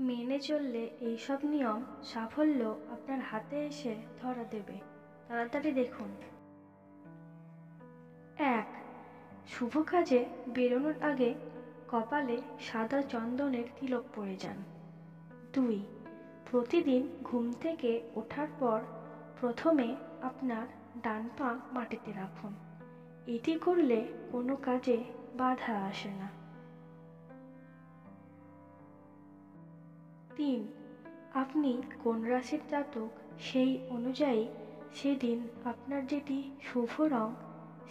মেনে চললে এইসব নিয়ম সাফল্য আপনার হাতে এসে ধরা দেবে। তাড়াতাড়ি দেখুন। 1. শুভ কাজে বেরোনোর আগে কপালে সাদা চন্দনের তিলক পরে যান। 2. প্রতিদিন ঘুম থেকে ওঠার পর প্রথমে আপনার ডান পা মাটিতে রাখুন। এটি করলে কোনো কাজে বাধা আসে না। 3. আপনি কোন রাশির জাতক সেই অনুযায়ী সেদিন আপনার যেটি শুভ রং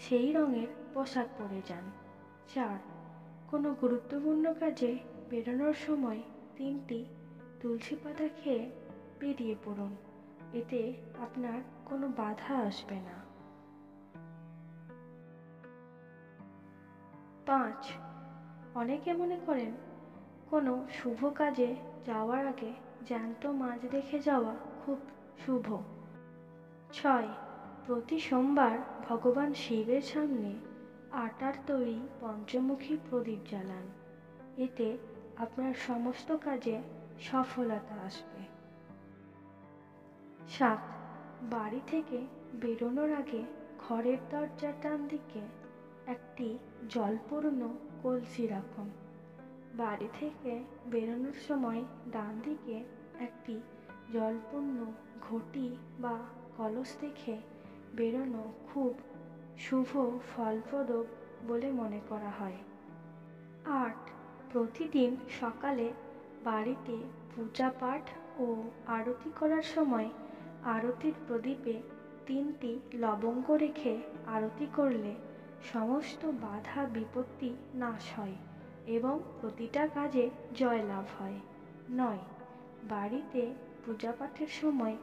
সেই রঙের পোশাক পরে যান। 4. কোনো গুরুত্বপূর্ণ কাজে বেরোনোর সময় 3টি তুলসী পাতা খেয়ে বেরিয়ে পড়ুন। এতে আপনার কোনো বাধা আসবে না। 5. অনেকে মনে করেন কোনো শুভ কাজে যাওয়ার আগে জ্যান্ত মাছ দেখে যাওয়া খুব শুভ। 6. প্রতি সোমবার ভগবান শিবের সামনে আটার তৈরি পঞ্চমুখী প্রদীপ জ্বালান। এতে আপনার সমস্ত কাজে সফলতা আসবে। 7. বাড়ি থেকে বেরোনোর আগে ঘরের দরজার ডান দিকে একটি জলপূর্ণ কলসি রাখুন। বাড়ি থেকে বেরোনোর সময় ডান দিকে একটি জলপূর্ণ ঘটি বা কলস রেখে বেরোনো খুব শুভ ফলপ্রদ বলে মনে করা হয়। 8. প্রতিদিন সকালে বাড়িতে পূজা পাঠ ও আরতি করার সময় আরতির প্রদীপে 3টি লবঙ্গ রেখে আরতি করলে সমস্ত বাধা বিপত্তি নাশ হয় এবং প্রতিটা কাজে জয়লাভ হয়। 9. বাড়িতে পূজা পাঠের সময়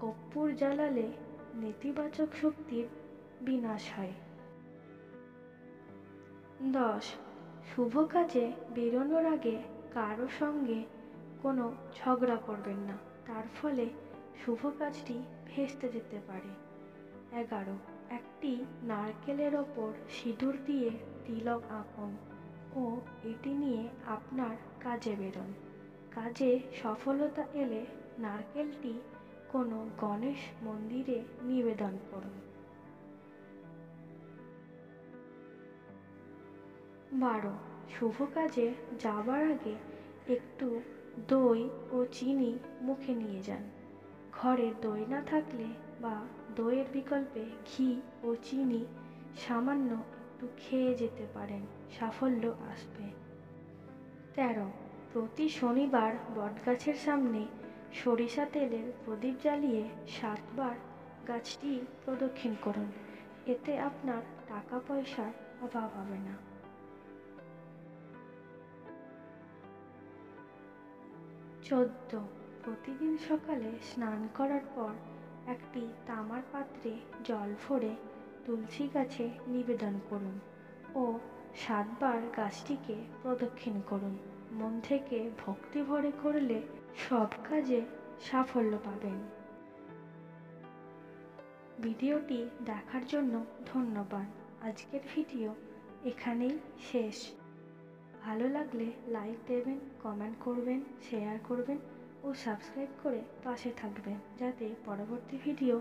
কর্পূর জ্বালালে নেতিবাচক শক্তির বিনাশ হয়। 10. শুভ কাজে বেরোনোর আগে কারো সঙ্গে কোনো ঝগড়া করবেন না, তার ফলে শুভ কাজটি ভেস্তে যেতে পারে। 11. একটি নারকেলের ওপর সিঁদুর দিয়ে তিলক আঁকুন ও এটি নিয়ে আপনার কাজে বেরোন। কাজে সফলতা এলে নারকেলটি কোনো গণেশ মন্দিরে নিবেদন করুন। 12. শুভ কাজে যাবার আগে একটু দই ও চিনি মুখে নিয়ে যান। ঘরে দই না থাকলে বা দইয়ের বিকল্পে ঘি ও চিনি সামান্য একটু খেয়ে যেতে পারেন, সাফল্য আসবে। 13. প্রতি শনিবার বটগাছের সামনে সরিষা তেলের প্রদীপ জ্বালিয়ে 7 বার গাছটি প্রদক্ষিণ করুন। এতে আপনার টাকা পয়সার অভাব হবে না। 14. প্রতিদিন সকালে স্নান করার পর একটি তামার পাত্রে জল ভরে তুলসী গাছে নিবেদন করুন ও 7 বার গাছটিকে প্রদক্ষিণ করুন। মন থেকে ভক্তি ভরে করলে সব কাজে সাফল্য পাবেন। ভিডিওটি দেখার জন্য ধন্যবাদ। আজকের ভিডিও এখানেই শেষ। ভালো লাগলে লাইক দেবেন, কমেন্ট করবেন, শেয়ার করবেন ও সাবস্ক্রাইব করে পাশে থাকবেন যাতে পরবর্তী ভিডিও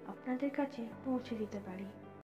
আপনাদের কাছে পৌঁছে দিতে পারি।